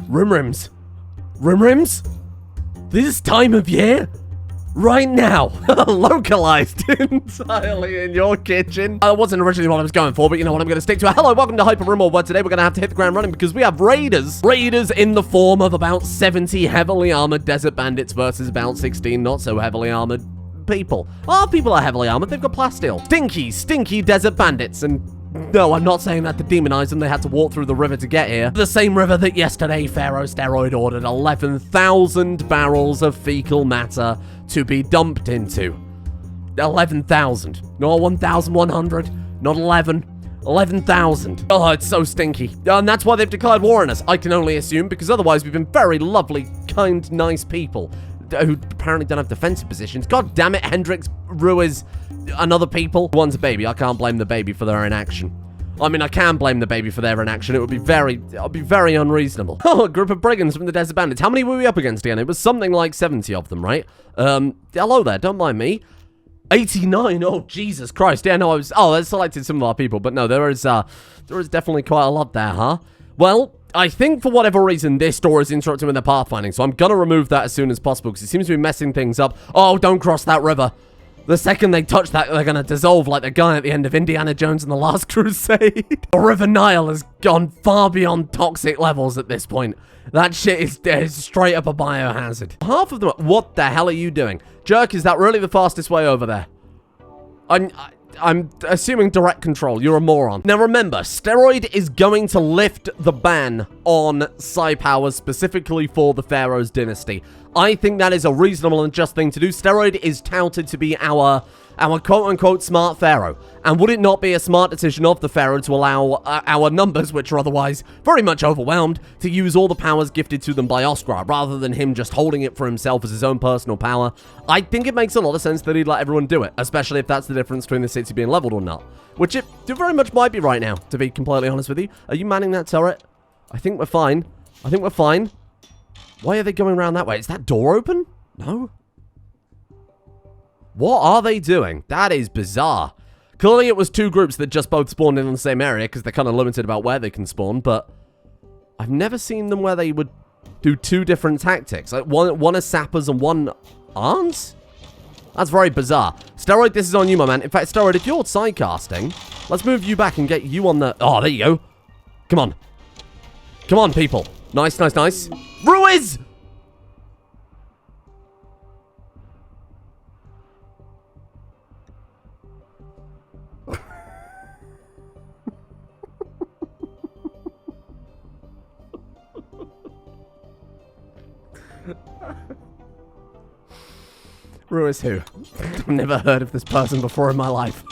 Rimrims. Rimrims? This time of year? Right now, localized entirely in your kitchen. That wasn't originally what I was going for, but you know what, I'm going to stick to it. Hello, welcome to Hyper Rimworld, where today we're going to have to hit the ground running because we have raiders. Raiders in the form of about 70 heavily armored desert bandits versus about 16 not so heavily armored people. Our people are heavily armored, they've got plasteel. Stinky desert bandits, and no, I'm not saying that to demonize them. They had to walk through the river to get here. The same river that yesterday Pharaoh Steroid ordered 11,000 barrels of fecal matter to be dumped into. 11,000. Not 1,100. Not 11. 11,000. Oh, it's so stinky. And that's why they've declared war on us. I can only assume, because otherwise we've been very lovely, kind, nice people who apparently don't have defensive positions. God damn it, Hendrix Ruiz and other people. One's a baby. I can't blame the baby for their inaction. I mean, I can blame the baby for their inaction. It would be very unreasonable. Oh, a group of brigands from the Desert Bandits. How many were we up against again? It was something like 70 of them, right? Hello there. Don't mind me. 89. Oh, Jesus Christ. Yeah, no, they selected some of our people, but no, there is definitely quite a lot there, huh? Well, I think for whatever reason, this door is interrupting with their pathfinding, so I'm gonna remove that as soon as possible, because it seems to be messing things up. Oh, don't cross that river. The second they touch that, they're gonna dissolve like the guy at the end of Indiana Jones and the Last Crusade. The River Nile has gone far beyond toxic levels at this point. That shit is straight up a biohazard. Half of them, what the hell are you doing? Jerk, is that really the fastest way over there? I'm assuming direct control. You're a moron. Now remember, Steroid is going to lift the ban on psi powers specifically for the Pharaoh's dynasty. I think that is a reasonable and just thing to do. Steroid is touted to be our quote-unquote smart Pharaoh. And would it not be a smart decision of the Pharaoh to allow our numbers, which are otherwise very much overwhelmed, to use all the powers gifted to them by Oscar, rather than him just holding it for himself as his own personal power? I think it makes a lot of sense that he'd let everyone do it, especially if that's the difference between the city being leveled or not. Which it very much might be right now, to be completely honest with you. Are you manning that turret? I think we're fine. I think we're fine. Why are they going around that way? Is that door open? No. What are they doing? That is bizarre. Clearly it was two groups that just both spawned in the same area because they're kind of limited about where they can spawn, but I've never seen them where they would do two different tactics. Like one is sappers and one aren't? That's very bizarre. Steroid, this is on you, my man. In fact, Steroid, if you're sidecasting, let's move you back and get you on the... Oh, there you go. Come on. Come on, people. Nice. Ruiz! Ruiz who? I've never heard of this person before in my life.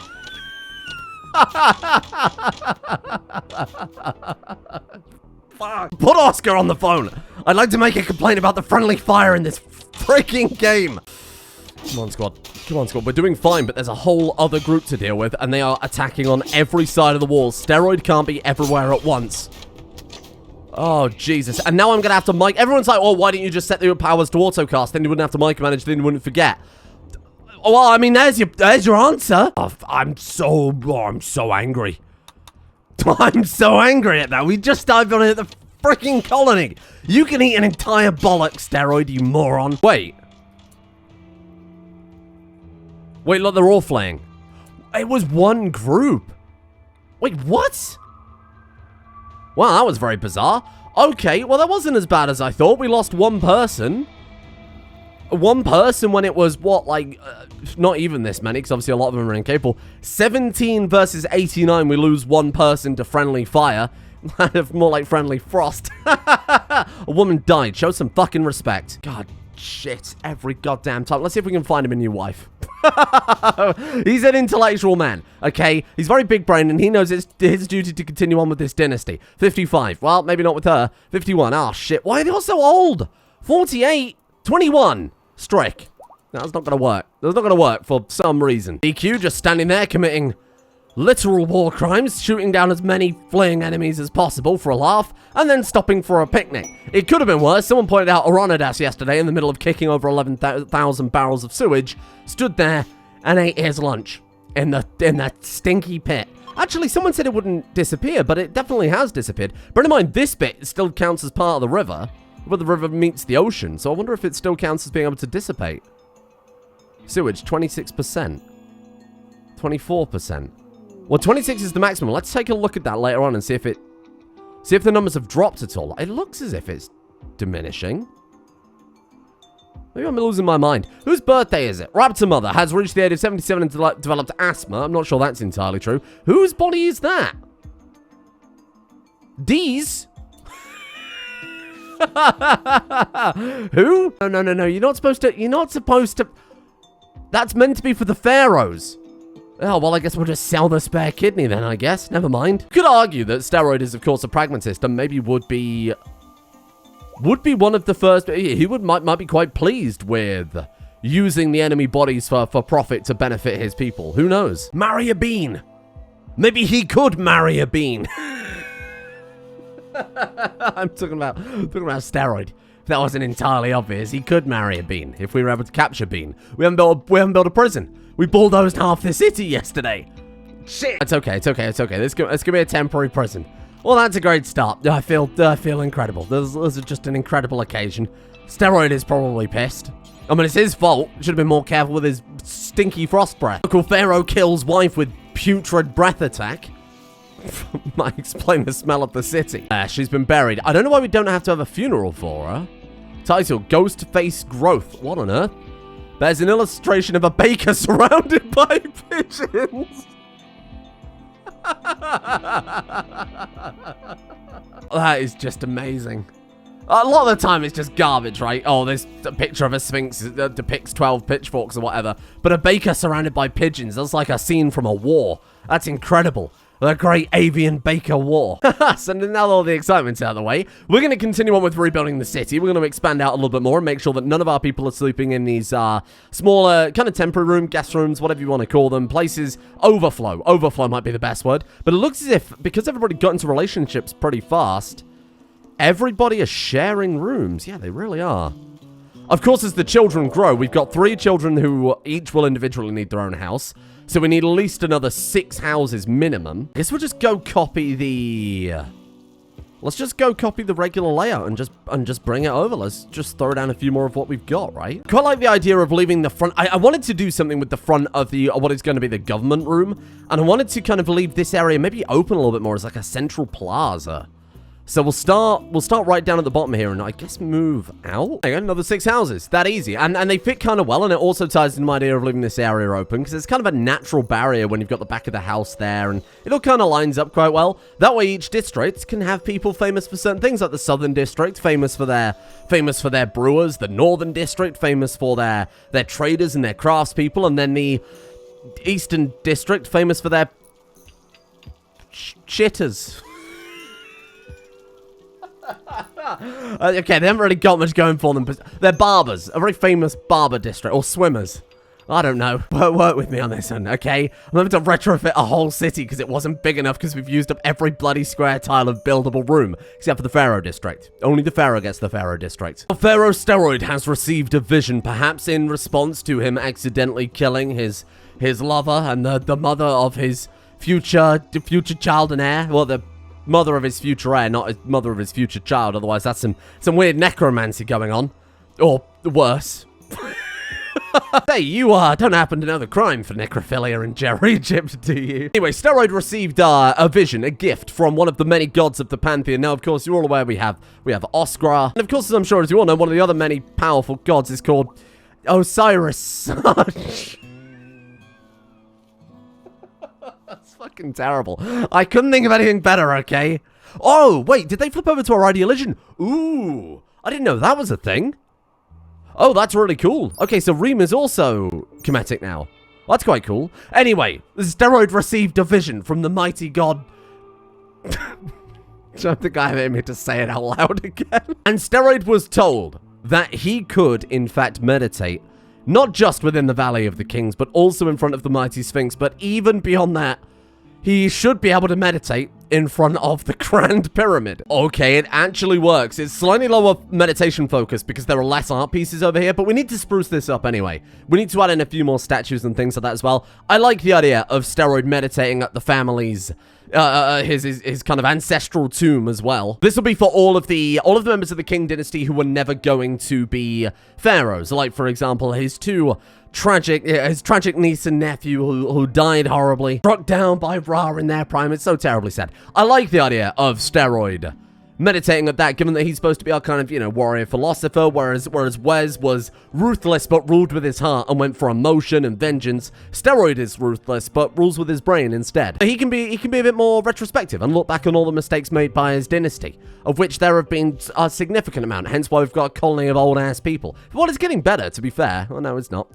Fuck. Put Oscar on the phone. I'd like to make a complaint about the friendly fire in this freaking game. Come on, squad. Come on, squad. We're doing fine, but there's a whole other group to deal with, and they are attacking on every side of the walls. Steroid can't be everywhere at once. Oh, Jesus. And now I'm going to have to mic. Everyone's like, oh, why didn't you just set the powers to autocast? Then you wouldn't have to micromanage, then you wouldn't forget. Well, I mean, there's your answer. Oh, I'm so angry. I'm so angry at that. We just dived on it at the freaking colony. You can eat an entire bollock, Steroid, you moron. Wait, look, they're all flaying. It was one group. Wait, what? Wow, that was very bizarre. Okay, well, that wasn't as bad as I thought. We lost one person. One person when it was, what, like, not even this many, because obviously a lot of them are incapable. 17 versus 89, we lose one person to friendly fire. More like friendly frost. A woman died. Show some fucking respect. God, shit. Every goddamn time. Let's see if we can find him a new wife. He's an intellectual man, okay? He's very big-brained, and he knows it's his duty to continue on with this dynasty. 55. Well, maybe not with her. 51. Oh, shit. Why are they all so old? 48. 21. Strike. That's not going to work. That's not going to work for some reason. DQ just standing there committing literal war crimes, shooting down as many fleeing enemies as possible for a laugh, and then stopping for a picnic. It could have been worse. Someone pointed out Oronidas yesterday in the middle of kicking over 11,000 barrels of sewage, stood there and ate his lunch. in that stinky pit. Actually, someone said it wouldn't disappear, but it definitely has disappeared. Bear in mind, this bit still counts as part of the river, where the river meets the ocean, so I wonder if it still counts as being able to dissipate. Sewage, 26%. 24%. Well, 26 is the maximum. Let's take a look at that later on and see if the numbers have dropped at all. It looks as if it's diminishing. Maybe I'm losing my mind. Whose birthday is it? Raptor Mother has reached the age of 77 and developed asthma. I'm not sure that's entirely true. Whose body is that? D's? Who? No. You're not supposed to... That's meant to be for the pharaohs. Oh, well, I guess we'll just sell the spare kidney then, I guess. Never mind. Could argue that Steroid is, of course, a pragmatist and maybe would be one of the first... He might be quite pleased with using the enemy bodies for profit to benefit his people. Who knows? Marry a bean. Maybe he could marry a bean. I'm talking about Steroid. If that wasn't entirely obvious, he could marry a bean if we were able to capture Bean. We haven't built a prison. We bulldozed half the city yesterday. Shit. It's okay. This could be a temporary prison. Well, that's a great start. I feel incredible. This is just an incredible occasion. Steroid is probably pissed. I mean, it's his fault. Should have been more careful with his stinky frost breath. Local Pharaoh kills wife with putrid breath attack. Might explain the smell of the city. She's been buried. I don't know why we don't have to have a funeral for her. Title, Ghost Face Growth. What on earth? There's an illustration of a baker surrounded by pigeons. That is just amazing. A lot of the time it's just garbage, right? Oh, there's a picture of a sphinx that depicts 12 pitchforks or whatever. But a baker surrounded by pigeons, that's like a scene from a war. That's incredible. The Great Avian Baker War. So now all the excitement's out of the way, we're going to continue on with rebuilding the city. We're going to expand out a little bit more and make sure that none of our people are sleeping in these smaller kind of temporary guest rooms, whatever you want to call them. Places overflow. Overflow might be the best word. But it looks as if, because everybody got into relationships pretty fast, everybody is sharing rooms. Yeah, they really are. Of course, as the children grow, we've got 3 children who each will individually need their own house. So we need at least another 6 houses minimum. I guess we'll just go copy the... let's just go copy the regular layout and just bring it over. Let's just throw down a few more of what we've got, right? Quite like the idea of leaving the front... I wanted to do something with the front of the what is going to be the government room. And I wanted to kind of leave this area maybe open a little bit more as like a central plaza. So we'll start right down at the bottom here and I guess move out. There you go, another 6 houses. That easy. And they fit kind of well, and it also ties into my idea of leaving this area open because it's kind of a natural barrier when you've got the back of the house there, and it all kind of lines up quite well. That way each district can have people famous for certain things, like the Southern District, famous for their brewers, the Northern District, famous for their traders and their craftspeople, and then the Eastern District, famous for their chitters. Okay, they haven't really got much going for them, but they're barbers. A very famous barber district. Or swimmers. I don't know. But work with me on this one, okay? I'm having to retrofit a whole city because it wasn't big enough because we've used up every bloody square tile of buildable room. Except for the Pharaoh district. Only the Pharaoh gets the Pharaoh district. Pharaoh Steroid has received a vision, perhaps in response to him accidentally killing his lover and the mother of his future child and heir. Well, the mother of his future heir, not his mother of his future child. Otherwise, that's some weird necromancy going on. Or worse. Hey, you don't happen to know the crime for necrophilia in Jerry Egypt, do you? Anyway, Steroid received a vision, a gift from one of the many gods of the pantheon. Now, of course, you're all aware we have Oscar. And of course, as I'm sure as you all know, one of the other many powerful gods is called Osiris. That's fucking terrible. I couldn't think of anything better, okay? Oh, wait, did they flip over to our Ideoligion? Ooh, I didn't know that was a thing. Oh, that's really cool. Okay, so Reem is also Kemetic now. That's quite cool. Anyway, the Steroid received a vision from the mighty god... I don't think I have it in me to say it out loud again. And Steroid was told that he could, in fact, meditate not just within the Valley of the Kings, but also in front of the mighty Sphinx. But even beyond that, he should be able to meditate in front of the Grand Pyramid. Okay, it actually works. It's slightly lower meditation focus because there are less art pieces over here, but we need to spruce this up anyway. We need to add in a few more statues and things like that as well. I like the idea of Steroid meditating at the family's his kind of ancestral tomb as well. This will be for all of the members of the King dynasty who were never going to be pharaohs. Like, for example, his tragic niece and nephew who died horribly, struck down by Ra in their prime. It's so terribly sad. I like the idea of Steroid meditating at that, given that he's supposed to be our kind of, you know, warrior philosopher, whereas Wes was ruthless but ruled with his heart and went for emotion and vengeance. Steroid is ruthless but rules with his brain instead. He can be a bit more retrospective and look back on all the mistakes made by his dynasty, of which there have been a significant amount, hence why we've got a colony of old-ass people. Well, it's getting better, to be fair. Oh, no, it's not.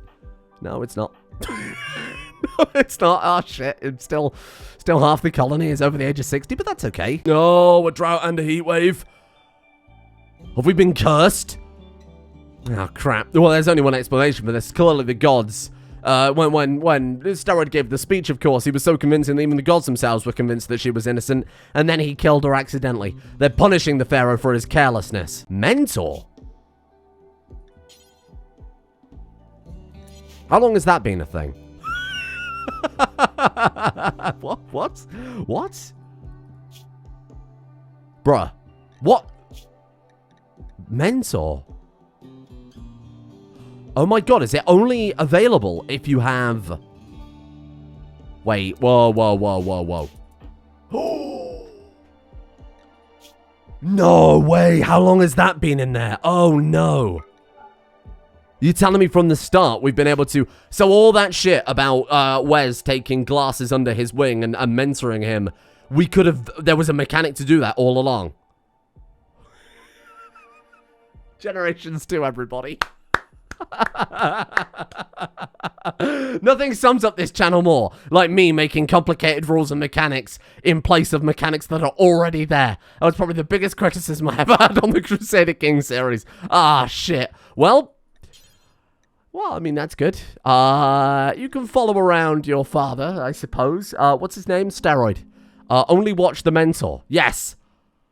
No, it's not. No, it's not. Oh, shit. It's still half the colony is over the age of 60, but that's okay. Oh, a drought and a heat wave. Have we been cursed? Oh, crap. Well, there's only one explanation for this. Clearly the gods. When Steroid gave the speech, of course, he was so convincing that even the gods themselves were convinced that she was innocent, and then he killed her accidentally. They're punishing the pharaoh for his carelessness. Mentor? How long has that been a thing? What? Bruh. What? Mentor? Oh my god, is it only available if you have... Wait, whoa. No way, how long has that been in there? Oh no. You telling me from the start we've been able to... So all that shit about Wes taking glasses under his wing and mentoring him, we could have... There was a mechanic to do that all along. Generations 2, everybody. Nothing sums up this channel more like me making complicated rules and mechanics in place of mechanics that are already there. That was probably the biggest criticism I ever had on the Crusader King series. Ah, shit. Well, I mean, that's good. You can follow around your father, I suppose. What's his name? Steroid. Only watch the mentor. Yes.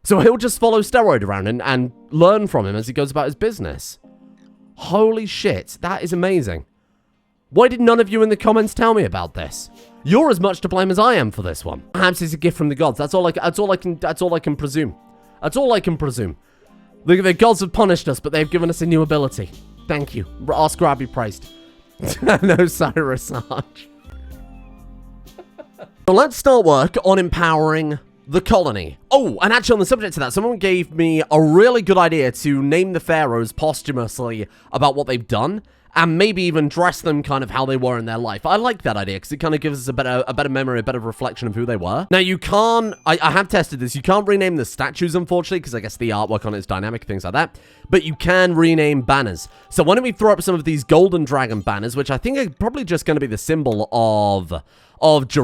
So he'll just follow Steroid around and learn from him as he goes about his business. Holy shit, that is amazing. Why did none of you in the comments tell me about this? You're as much to blame as I am for this one. Perhaps it's a gift from the gods. That's all I can presume. That's all I can presume. The gods have punished us, but they've given us a new ability. Thank you. Oscar be praised. No, Cyrus Arch. So let's start work on empowering the colony. Oh, and actually on the subject of that, someone gave me a really good idea to name the pharaohs posthumously about what they've done, and maybe even dress them kind of how they were in their life. I like that idea, because it kind of gives us a better memory, a better reflection of who they were. Now, you can't... I have tested this. You can't rename the statues, unfortunately, because I guess the artwork on it is dynamic, things like that. But you can rename banners. So why don't we throw up some of these golden dragon banners, which I think are probably just going to be the symbol of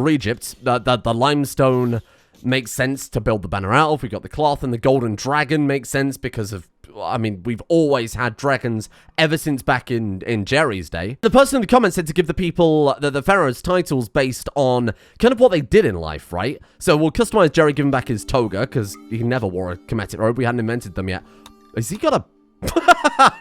Egypt. The limestone makes sense to build the banner out of. We've got the cloth, and the golden dragon makes sense because of... I mean, we've always had dragons ever since back in Jerry's day. The person in the comments said to give the people, the pharaohs, titles based on kind of what they did in life, right? So we'll customize Jerry, give him back his toga, because he never wore a Kemetic robe. We hadn't invented them yet. Has he got a...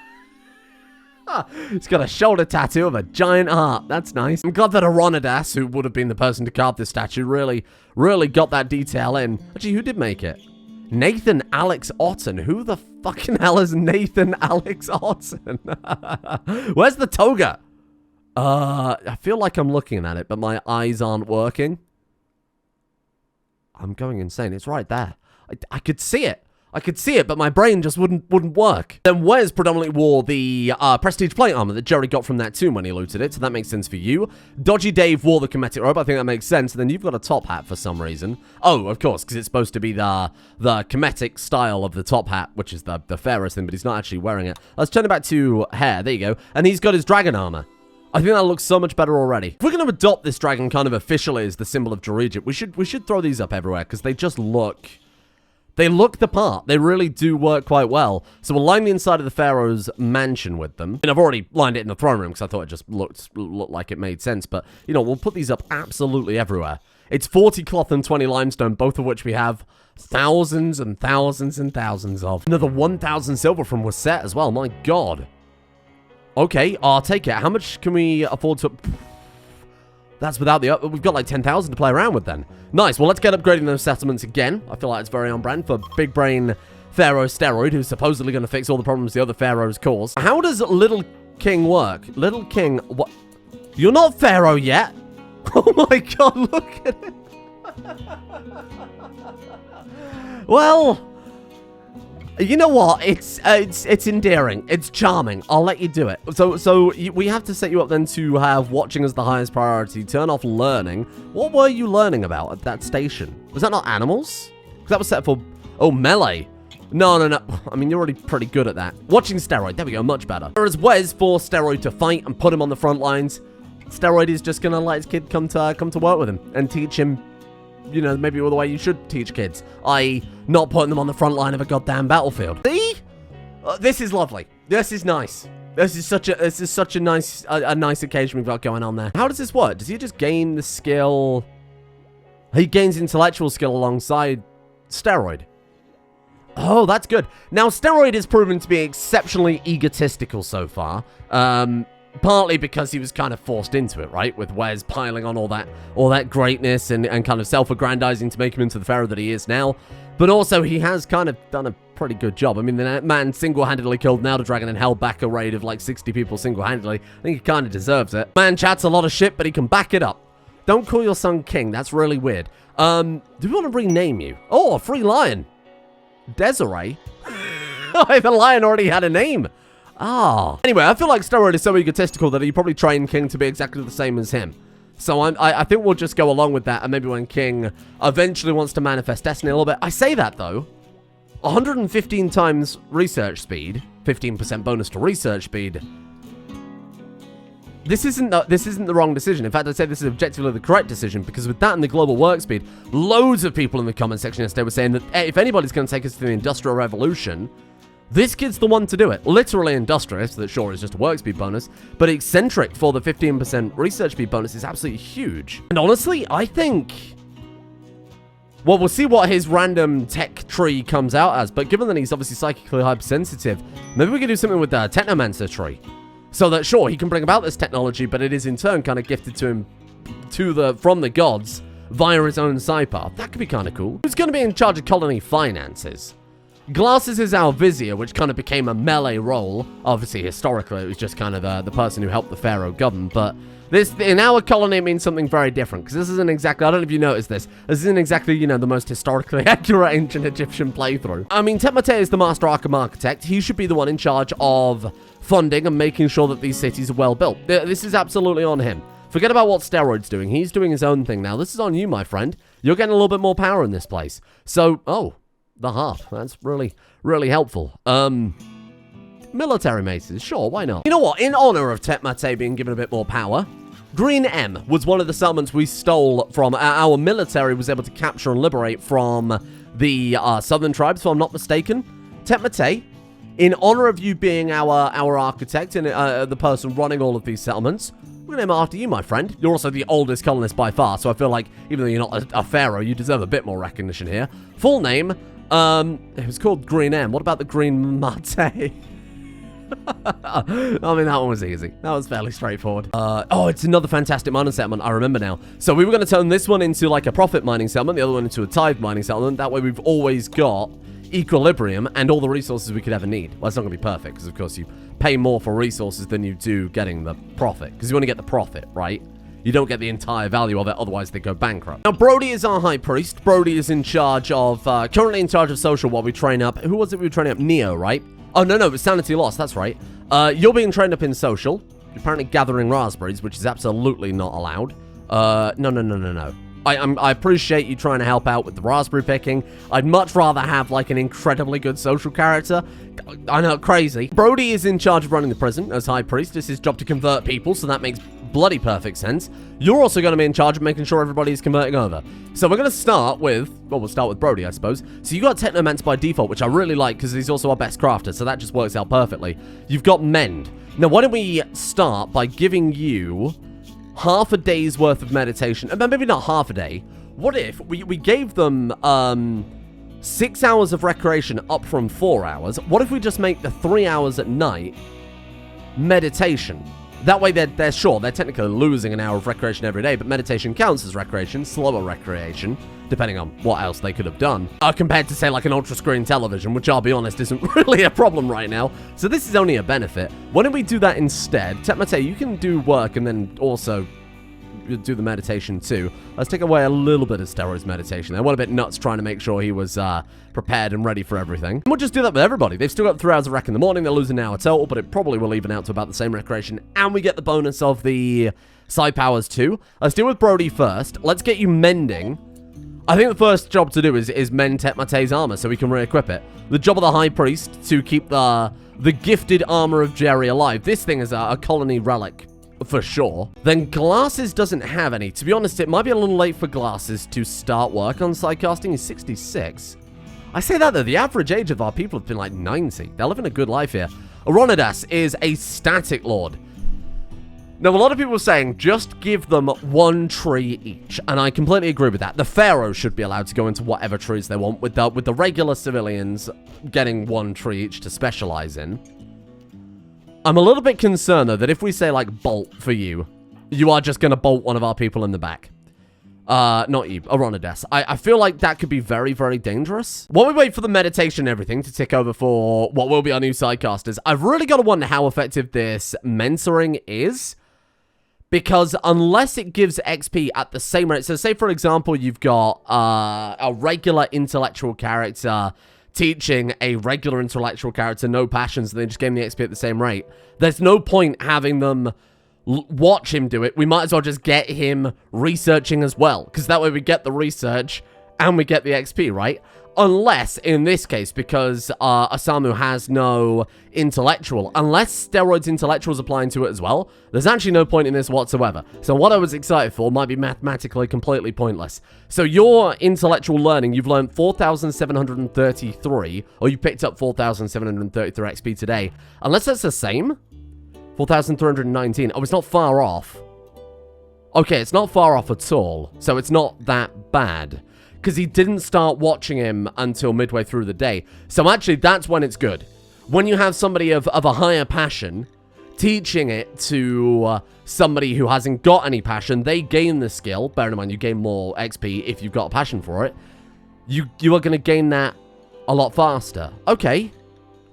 He's got a shoulder tattoo of a giant heart. That's nice. I'm glad that Aronidas, who would have been the person to carve this statue, really got that detail in. Actually, who did make it? Nathan Alex Otten. Who the fucking hell is Nathan Alex Otten? Where's the toga? I feel like I'm looking at it, but my eyes aren't working. I'm going insane. It's right there. I could see it. I could see it, but my brain just wouldn't work. Then Wes predominantly wore the prestige plate armor that Jerry got from that tomb when he looted it, so that makes sense for you. Dodgy Dave wore the Kemetic robe. I think that makes sense. And then you've got a top hat for some reason. Oh, of course, because it's supposed to be the Kemetic style of the top hat, which is the Pharaoh's thing, but he's not actually wearing it. Let's turn it back to hair. There you go. And he's got his dragon armor. I think that looks so much better already. If we're going to adopt this dragon kind of officially as the symbol of Egypt, we should throw these up everywhere, because they just look... They look the part. They really do work quite well. So we'll line the inside of the Pharaoh's mansion with them. And I've already lined it in the throne room because I thought it just looked like it made sense. But, you know, we'll put these up absolutely everywhere. It's 40 cloth and 20 limestone, both of which we have thousands and thousands and thousands of. Another 1,000 silver from Wasset as well. My God. Okay, I'll take it. How much can we afford to... That's without the... We've got like 10,000 to play around with then. Nice. Well, let's get upgrading those settlements again. I feel like it's very on brand for Big Brain Pharaoh Steroid, who's supposedly going to fix all the problems the other pharaohs cause. How does Little King work? Little King... What? You're not Pharaoh yet? Oh my God, look at it. Well... You know what? It's endearing. It's charming. I'll let you do it. So we have to set you up then to have watching as the highest priority. Turn off learning. What were you learning about at that station? Was that not animals? Because that was set for... Oh, melee. No. I mean, you're already pretty good at that. Watching Steroid. There we go. Much better. Whereas Wes forced Steroid to fight and put him on the front lines. Steroid is just going to let his kid come to work with him and teach him, you know, maybe the way you should teach kids, i.e. not putting them on the front line of a goddamn battlefield. See? This is lovely. This is nice. This is such a nice occasion we've got going on there. How does this work? Does he just gain the skill? He gains intellectual skill alongside Steroid. Oh, that's good. Now, Steroid is proven to be exceptionally egotistical so far. Partly because he was kind of forced into it, right? With Wes piling on all that greatness and kind of self-aggrandizing to make him into the pharaoh that he is now. But also, he has kind of done a pretty good job. I mean, the man single-handedly killed an Elder Dragon and held back a raid of like 60 people single-handedly. I think he kind of deserves it. Man chats a lot of shit, but he can back it up. Don't call your son king. That's really weird. Do we want to rename you? Oh, a free lion. Desiree? The lion already had a name. Ah. Anyway, I feel like Steroid is so egotistical that he probably trained King to be exactly the same as him. So I think we'll just go along with that, and maybe when King eventually wants to manifest destiny a little bit. I say that, though. 115 times research speed, 15% bonus to research speed. This isn't the wrong decision. In fact, I'd say this is objectively the correct decision, because with that and the global work speed, loads of people in the comment section yesterday were saying that if anybody's going to take us to the Industrial Revolution... This kid's the one to do it. Literally industrious, that sure is just a work speed bonus, but eccentric for the 15% research speed bonus is absolutely huge. And honestly, I think... Well, we'll see what his random tech tree comes out as, but given that he's obviously psychically hypersensitive, maybe we could do something with the Technomancer tree. So that, sure, he can bring about this technology, but it is in turn kind of gifted to him from the gods via his own side path. That could be kind of cool. Who's going to be in charge of colony finances? Glasses is our vizier, which kind of became a melee role. Obviously, historically, it was just kind of the person who helped the pharaoh govern. But this, in our colony, it means something very different. Because this isn't exactly, I don't know if you noticed this. This isn't exactly, you know, the most historically accurate ancient Egyptian playthrough. I mean, Tepmate is the master Arkham architect. He should be the one in charge of funding and making sure that these cities are well built. This is absolutely on him. Forget about what Steroid's doing. He's doing his own thing now. This is on you, my friend. You're getting a little bit more power in this place. So, the harp. That's really, really helpful. Military maces. Sure, why not? You know what? In honor of Tepmate being given a bit more power, Green M was one of the settlements we stole from. Our military was able to capture and liberate from the southern tribes, if I'm not mistaken. Tepmate, in honor of you being our architect and the person running all of these settlements, we're going to name it after you, my friend. You're also the oldest colonist by far, so I feel like even though you're not a pharaoh, you deserve a bit more recognition here. Full name... it was called Green M. What about the Green Mate? I mean, that one was easy. That was fairly straightforward. It's another fantastic mining settlement. I remember now. So we were going to turn this one into like a profit mining settlement, the other one into a tithe mining settlement. That way we've always got equilibrium and all the resources we could ever need. Well, it's not going to be perfect because, of course, you pay more for resources than you do getting the profit. Because you want to get the profit, right? You don't get the entire value of it, otherwise they go bankrupt. Now, Brody is our high priest. Brody is in charge of, currently in charge of social while we train up. Who was it we were training up? Neo, right? Oh, no, it's Sanity Lost, that's right. You're being trained up in social. You're apparently gathering raspberries, which is absolutely not allowed. No. I appreciate you trying to help out with the raspberry picking. I'd much rather have, like, an incredibly good social character. I know, crazy. Brody is in charge of running the prison as high priest. It's his job to convert people, so that makes bloody perfect sense. You're also going to be in charge of making sure everybody is converting over. So we're going to start with, well, we'll start with Brody, I suppose. So you got Technomancer by default, which I really like because he's also our best crafter, so that just works out perfectly. You've got Mend. Now, why don't we start by giving you half a day's worth of meditation, maybe not half a day, What if we gave them 6 hours of recreation up from 4 hours? What if we just make the 3 hours at night meditation? That way they're technically losing an hour of recreation every day, but meditation counts as recreation, slower recreation, depending on what else they could have done, compared to, say, like an ultra-screen television, which, I'll be honest, isn't really a problem right now. So this is only a benefit. Why don't we do that instead? Tetmate, you can do work and then also do the meditation too. Let's take away a little bit of steroids meditation. They went a bit nuts trying to make sure he was prepared and ready for everything. And we'll just do that with everybody. They've still got 3 hours of rec in the morning. They're losing an hour total, but it probably will even out to about the same recreation. And we get the bonus of the side powers too. Let's deal with Brody first. Let's get you mending. I think the first job to do is mend Tetmate's armor so we can re-equip it. The job of the High Priest to keep the gifted armor of Jerry alive. This thing is a colony relic, for sure. Then Glasses doesn't have any. To be honest, it might be a little late for Glasses to start work on sidecasting. He's 66. I say that, though. The average age of our people have been like 90. They're living a good life here. Aronidas is a static lord. Now, a lot of people are saying, just give them 1 tree each, and I completely agree with that. The Pharaoh should be allowed to go into whatever trees they want, with the regular civilians getting 1 tree each to specialize in. I'm a little bit concerned, though, that if we say, like, bolt for you, you are just going to bolt one of our people in the back. Not you, Aronidas. I feel like that could be very, very dangerous. While we wait for the meditation and everything to tick over for what will be our new sidecasters, I've really got to wonder how effective this mentoring is. Because unless it gives XP at the same rate, so say, for example, you've got a regular intellectual character teaching a regular intellectual character no passions, and they just gave him the XP at the same rate. There's no point having them watch him do it. We might as well just get him researching as well, because that way we get the research and we get the XP, right? Unless, in this case, because Osamu has no intellectual, unless steroids intellectuals applying to it as well, there's actually no point in this whatsoever. So what I was excited for might be mathematically completely pointless. So your intellectual learning, you've learned 4,733, or you picked up 4,733 XP today. Unless that's the same, 4,319. Oh, it's not far off. Okay, it's not far off at all, so it's not that bad. Because he didn't start watching him until midway through the day. So actually, that's when it's good. When you have somebody of a higher passion, teaching it to somebody who hasn't got any passion, they gain the skill. Bear in mind, you gain more XP if you've got a passion for it. You are going to gain that a lot faster. Okay.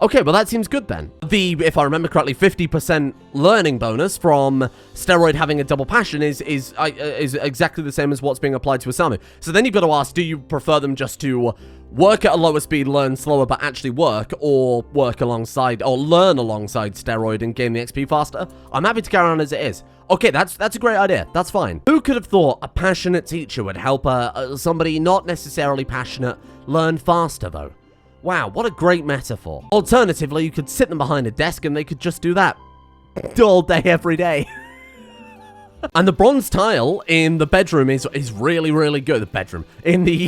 Okay, well that seems good then. The, if I remember correctly, 50% learning bonus from steroid having a double passion is exactly the same as what's being applied to Osamu. So then you've got to ask, do you prefer them just to work at a lower speed, learn slower, but actually work, or work alongside, or learn alongside steroid and gain the XP faster? I'm happy to carry on as it is. Okay, that's a great idea. That's fine. Who could have thought a passionate teacher would help somebody not necessarily passionate learn faster, though? Wow, what a great metaphor. Alternatively, you could sit them behind a desk and they could just do that all day, every day. And the bronze tile in the bedroom is really, really good. The bedroom. In the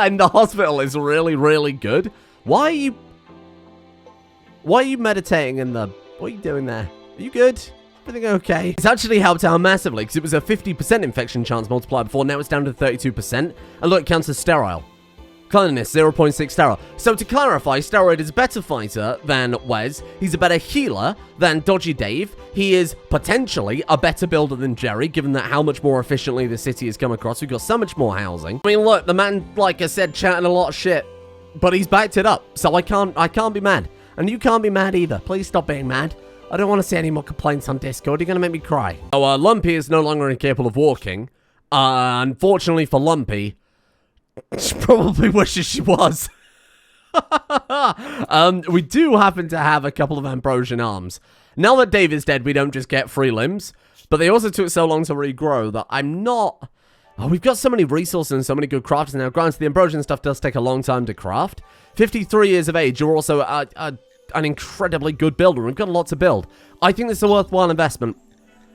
in the hospital is really, really good. Why are you meditating in the... What are you doing there? Are you good? Everything okay? It's actually helped out massively because it was a 50% infection chance multiplier before. Now it's down to 32%. And look, it counts as sterile. Cleanliness, 0.6 sterile. So to clarify, Steroid is a better fighter than Wes. He's a better healer than Dodgy Dave. He is potentially a better builder than Jerry, given that how much more efficiently the city has come across. We've got so much more housing. I mean, look, the man, like I said, chatting a lot of shit, but he's backed it up. So I can't be mad. And you can't be mad either. Please stop being mad. I don't want to see any more complaints on Discord. You're going to make me cry. Oh, Lumpy is no longer incapable of walking. Unfortunately for Lumpy, she probably wishes she was. We do happen to have a couple of Ambrosian arms. Now that Dave is dead, we don't just get free limbs, but they also took so long to regrow that I'm not... Oh, we've got so many resources and so many good crafts now. Granted, the Ambrosian stuff does take a long time to craft. 53 years of age, you're also an incredibly good builder. We've got a lot to build. I think this is a worthwhile investment.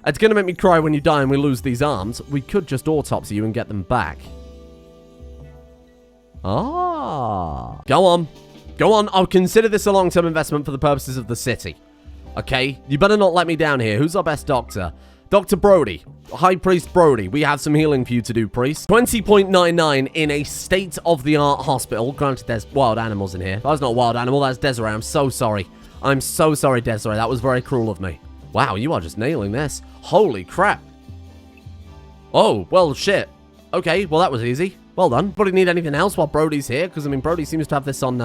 It's going to make me cry when you die and we lose these arms. We could just autopsy you and get them back. Ah. Go on. Go on. I'll consider this a long-term investment for the purposes of the city. Okay? You better not let me down here. Who's our best doctor? Dr. Brody. High Priest Brody. We have some healing for you to do, priest. 20.99 in a state-of-the-art hospital. Granted, there's wild animals in here. That's not a wild animal. That's Desiree. I'm so sorry. I'm so sorry, Desiree. That was very cruel of me. Wow, you are just nailing this. Holy crap. Oh, well, shit. Okay, well, that was easy. Well done. Anybody need anything else while Brody's here? Because, I mean, Brody seems to have this on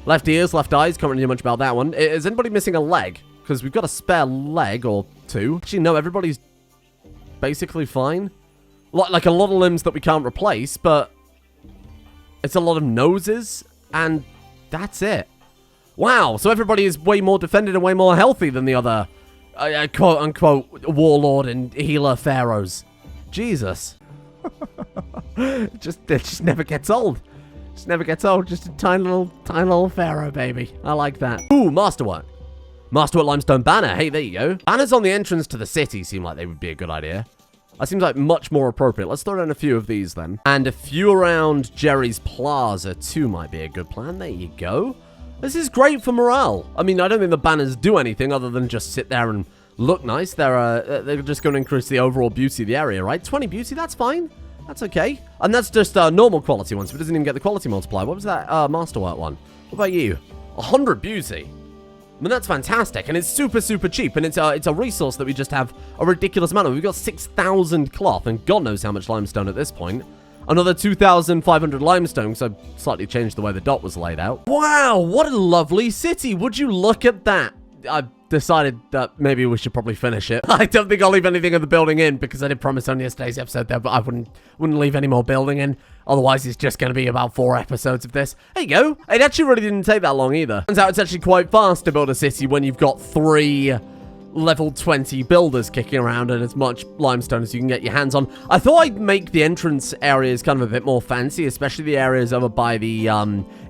left ears, left eyes. Can't really do much about that one. Is anybody missing a leg? Because we've got a spare leg or two. Actually, no, everybody's basically fine. Like a lot of limbs that we can't replace, but it's a lot of noses, and that's it. Wow, so everybody is way more defended and way more healthy than the other, quote-unquote, warlord and healer pharaohs. Jesus. It just never gets old. Just never gets old. Just a tiny little pharaoh, baby. I like that. Ooh, masterwork. Masterwork limestone banner. Hey, there you go. Banners on the entrance to the city seem like they would be a good idea. That seems like much more appropriate. Let's throw down a few of these then. And a few around Jerry's Plaza too might be a good plan. There you go. This is great for morale. I mean, I don't think the banners do anything other than just sit there and look nice. They're just going to increase the overall beauty of the area, right? 20 beauty, that's fine. That's okay. And that's just normal quality ones. So it doesn't even get the quality multiplier. What was that masterwork one? What about you? 100 beauty. I mean, that's fantastic, and it's super, super cheap, and it's a resource that we just have a ridiculous amount of. We've got 6,000 cloth, and God knows how much limestone at this point. Another 2,500 limestone, so I slightly changed the way the dot was laid out. Wow, what a lovely city. Would you look at that? I've decided that maybe we should probably finish it. I don't think I'll leave anything of the building in, because I did promise on yesterday's episode there, but I wouldn't leave any more building in. Otherwise, it's just going to be about 4 episodes of this. There you go. It actually really didn't take that long either. Turns out it's actually quite fast to build a city when you've got 3 level 20 builders kicking around and as much limestone as you can get your hands on. I thought I'd make the entrance areas kind of a bit more fancy, especially the areas over by the,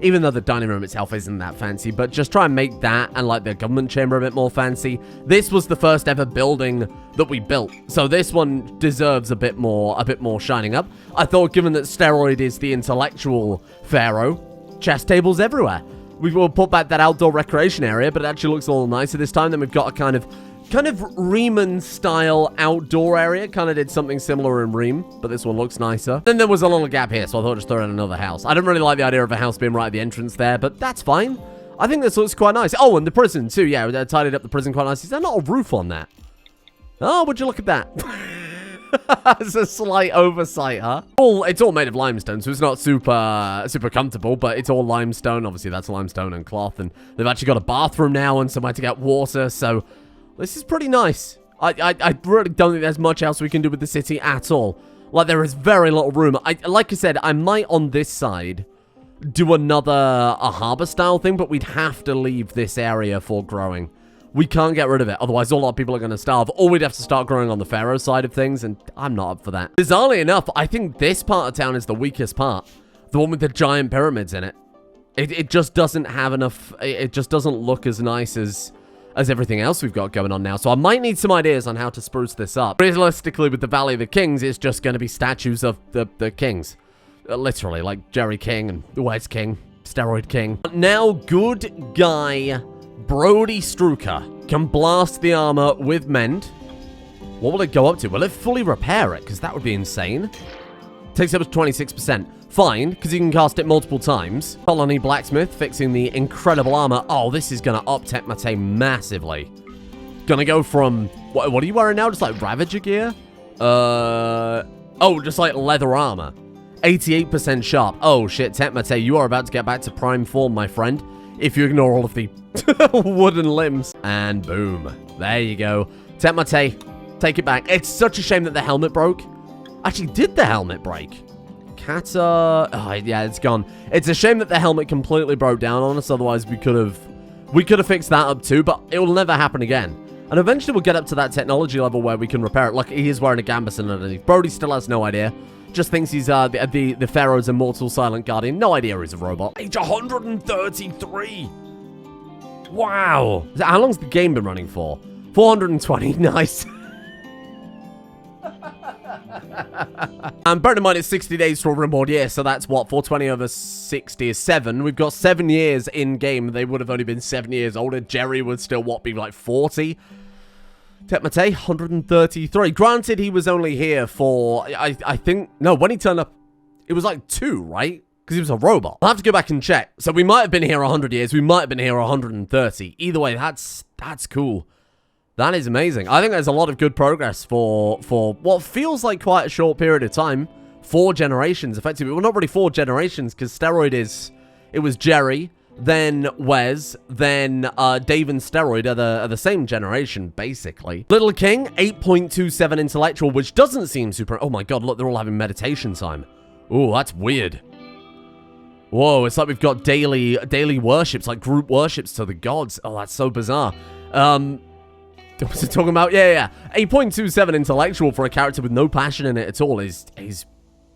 even though the dining room itself isn't that fancy, but just try and make that and like the government chamber a bit more fancy. This was the first ever building that we built, so this one deserves a bit more shining up. I thought, given that Steroid is the intellectual pharaoh, chess tables everywhere. We will put back that outdoor recreation area, but it actually looks a little nicer this time. Then we've got a kind of Riemann-style outdoor area. Kind of did something similar in Riem, but this one looks nicer. Then there was a little gap here, so I thought I'd just throw in another house. I don't really like the idea of a house being right at the entrance there, but that's fine. I think this looks quite nice. Oh, and the prison, too. Yeah, they tidied up the prison quite nice. Is there not a roof on that? Oh, would you look at that? It's a slight oversight, huh? It's all made of limestone, so it's not super comfortable, but it's all limestone. Obviously, that's limestone and cloth, and they've actually got a bathroom now and somewhere to get water, so this is pretty nice. I really don't think there's much else we can do with the city at all. Like, there is very little room. Like I said, I might, on this side, do a harbor-style thing, but we'd have to leave this area for growing. We can't get rid of it, otherwise a lot of people are going to starve, or we'd have to start growing on the Pharaoh side of things, and I'm not up for that. Bizarrely enough, I think this part of town is the weakest part. The one with the giant pyramids in it. It just doesn't have enough, it just doesn't look as nice as everything else we've got going on now, so I might need some ideas on how to spruce this up. Realistically, with the Valley of the Kings, it's just going to be statues of the kings. Literally, like Jerry King and Wes King, Steroid King. Now, good guy Brody Strucker can blast the armor with mend. What will it go up to? Will it fully repair it? Because that would be insane. Takes up to 26%. Fine, because you can cast it multiple times. Colony Blacksmith fixing the incredible armor. Oh, this is going to up Tech Mate massively. Gonna go from... What are you wearing now? Just like Ravager gear? Oh, just like leather armor. 88% sharp. Oh, shit, Tech Mate, you are about to get back to prime form, my friend. If you ignore all of the wooden limbs. And boom. There you go. Tech Mate, take it back. It's such a shame that the helmet broke. Actually, did the helmet break? Kata... Oh, yeah, it's gone. It's a shame that the helmet completely broke down on us. Otherwise, we could have fixed that up too. But it will never happen again. And eventually, we'll get up to that technology level where we can repair it. Look, he is wearing a gambeson underneath. Brody still has no idea. Just thinks he's the Pharaoh's immortal silent guardian. No idea he's a robot. Age 133. Wow. How long's the game been running for? 420. Nice. And bear in mind, it's 60 days for a Rimworld year, so that's what? 420 over 60 is 7. We've got 7 years in game. They would have only been 7 years older. Jerry would still, what, be like 40? Tepmate, 133. Granted, he was only here for, I think, no, when he turned up, it was like 2, right? Because he was a robot. I'll have to go back and check. So we might have been here 100 years. We might have been here 130. Either way, that's cool. That is amazing. I think there's a lot of good progress for what feels like quite a short period of time. 4 generations, effectively. Well, not really 4 generations, because Steroid is... It was Jerry, then Wes, then Dave and Steroid are the same generation, basically. Little King, 8.27 intellectual, which doesn't seem super... Oh my god, look, they're all having meditation time. Ooh, that's weird. Whoa, it's like we've got daily worships, like group worships to the gods. Oh, that's so bizarre. What's it talking about? Yeah. 8.27 intellectual for a character with no passion in it at all is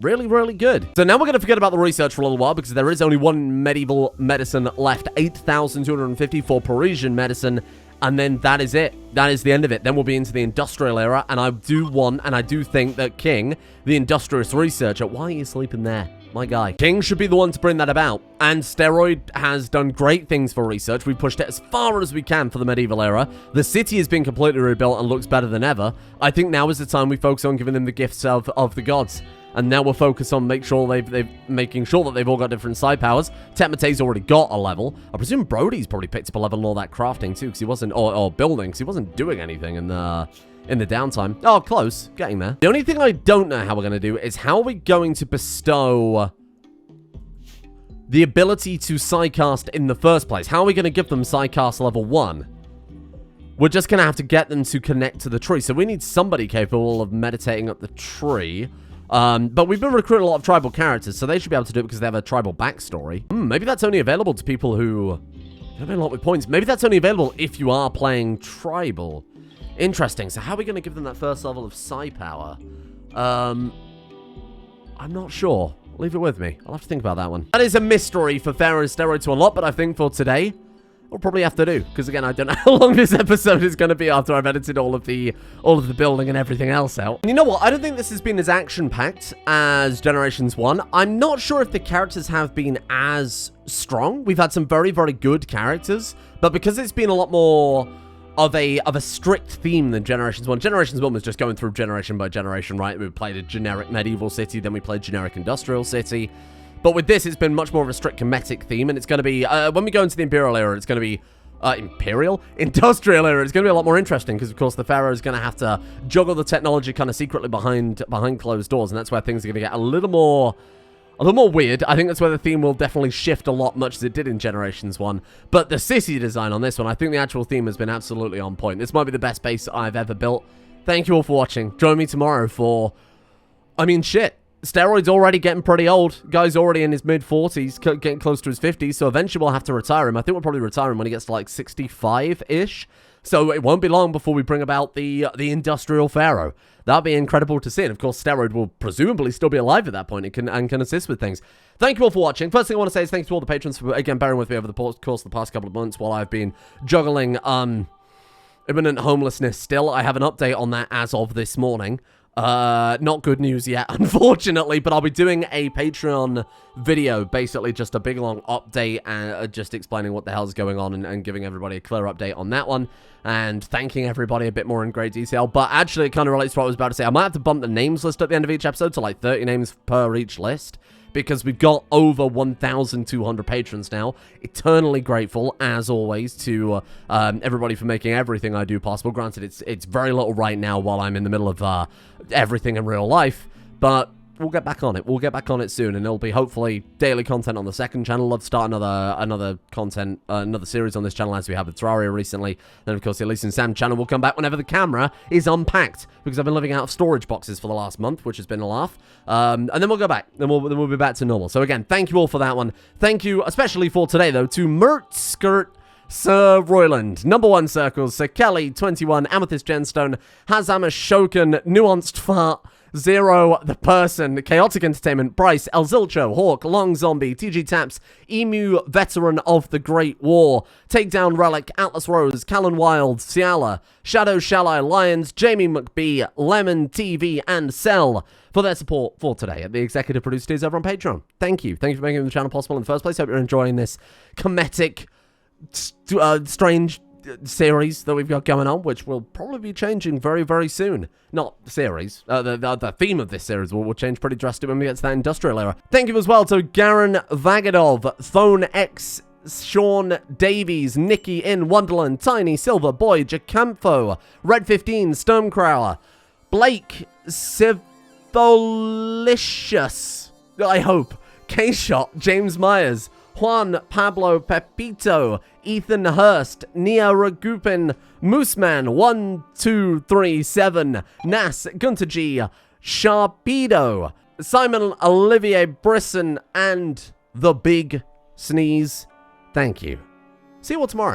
really, really good. So now we're going to forget about the research for a little while because there is only 1 medieval medicine left. 8,250 for Parisian medicine. And then that is it. That is the end of it. Then we'll be into the industrial era. And I do think that King, the industrious researcher... Why are you sleeping there? My guy. King should be the one to bring that about. And Steroid has done great things for research. We've pushed it as far as we can for the medieval era. The city has been completely rebuilt and looks better than ever. I think now is the time we focus on giving them the gifts of the gods. And now we'll focus on making sure that they've all got different side powers. Tepmate's already got a level. I presume Brody's probably picked up a level in all that crafting too, because he wasn't, or building, because he wasn't doing anything in the downtime. Oh, close. Getting there. The only thing I don't know how we're going to do is how are we going to bestow the ability to Psycast in the first place. How are we going to give them Psycast level 1? We're just going to have to get them to connect to the tree. So we need somebody capable of meditating up the tree. But we've been recruiting a lot of tribal characters, so they should be able to do it because they have a tribal backstory. Maybe that's only available to people who have a lot with points. Maybe that's only available if you are playing tribal. Interesting. So how are we going to give them that first level of psi power? I'm not sure. Leave it with me. I'll have to think about that one. That is a mystery for Pharaoh and Steroid to unlock, but I think for today, we'll probably have to do. Because again, I don't know how long this episode is going to be after I've edited all of the building and everything else out. And you know what? I don't think this has been as action-packed as Generations 1. I'm not sure if the characters have been as strong. We've had some very, very good characters, but because it's been a lot more of a strict theme than Generations 1. Generations 1 was just going through generation by generation, right? We played a generic medieval city, then we played generic industrial city. But with this, it's been much more of a strict comedic theme, and it's going to be, when we go into the Imperial era, it's going to be, Industrial era, it's going to be a lot more interesting, because, of course, the Pharaoh is going to have to juggle the technology kind of secretly behind closed doors, and that's where things are going to get a little more weird. I think that's where the theme will definitely shift a lot, much as it did in Generations 1. But the city design on this one, I think the actual theme has been absolutely on point. This might be the best base I've ever built. Thank you all for watching. Join me tomorrow for, shit. Steroid's already getting pretty old. Guy's already in his mid-40s, getting close to his 50s, so eventually we'll have to retire him. I think we'll probably retire him when he gets to, like, 65-ish. So it won't be long before we bring about the industrial Pharaoh. That'll be incredible to see. And, of course, Steroid will presumably still be alive at that point and can assist with things. Thank you all for watching. First thing I want to say is thanks to all the patrons for, again, bearing with me over the course of the past couple of months while I've been juggling imminent homelessness still. I have an update on that as of this morning. Not good news yet, unfortunately, but I'll be doing a Patreon video, basically just a big long update and just explaining what the hell's going on and giving everybody a clear update on that one and thanking everybody a bit more in great detail. But actually, it kind of relates to what I was about to say. I might have to bump the names list at the end of each episode to like 30 names per each list, because we've got over 1,200 patrons now. Eternally grateful, as always, to everybody for making everything I do possible. Granted, it's very little right now while I'm in the middle of everything in real life, but we'll get back on it. We'll get back on it soon, and it'll be hopefully daily content on the second channel. Love to start another series on this channel, as we have with Terraria recently. Then, of course, the Elysian Sam channel will come back whenever the camera is unpacked, because I've been living out of storage boxes for the last month, which has been a laugh. And then we'll go back. Then we'll be back to normal. So again, thank you all for that one. Thank you, especially for today, though, to Mert Skirt, Sir Royland, Number 1 Circles, Sir Kelly, 21, Amethyst Gemstone, Hazama Shoken, Nuanced Fart, Zero, The Person, Chaotic Entertainment, Bryce, El Zilcho, Hawk, Long Zombie, TG Taps, Emu, Veteran of the Great War, Takedown Relic, Atlas Rose, Callan Wild, Ciala, Shadow Shallai, Lions, Jamie McBee, Lemon TV, and Cell for their support for today at the executive producers over on Patreon. Thank you. Thank you for making the channel possible in the first place. Hope you're enjoying this comedic, strange series that we've got going on, which will probably be changing very, very soon. Not series. The theme of this series will change pretty drastically when we get to that industrial era. Thank you as well to Garen Vagadov, Thone X, Sean Davies, Nikki in Wonderland, Tiny Silver Boy, Jacamfo, Red 15, Stormcrower, Blake Civolicious, I hope, K-Shot, James Myers, Juan Pablo Pepito, Ethan Hurst, Nia Ragupin, Mooseman 1237, Nas Gunter G, Sharpedo, Simon Olivier Brisson, and The Big Sneeze. Thank you. See you all tomorrow.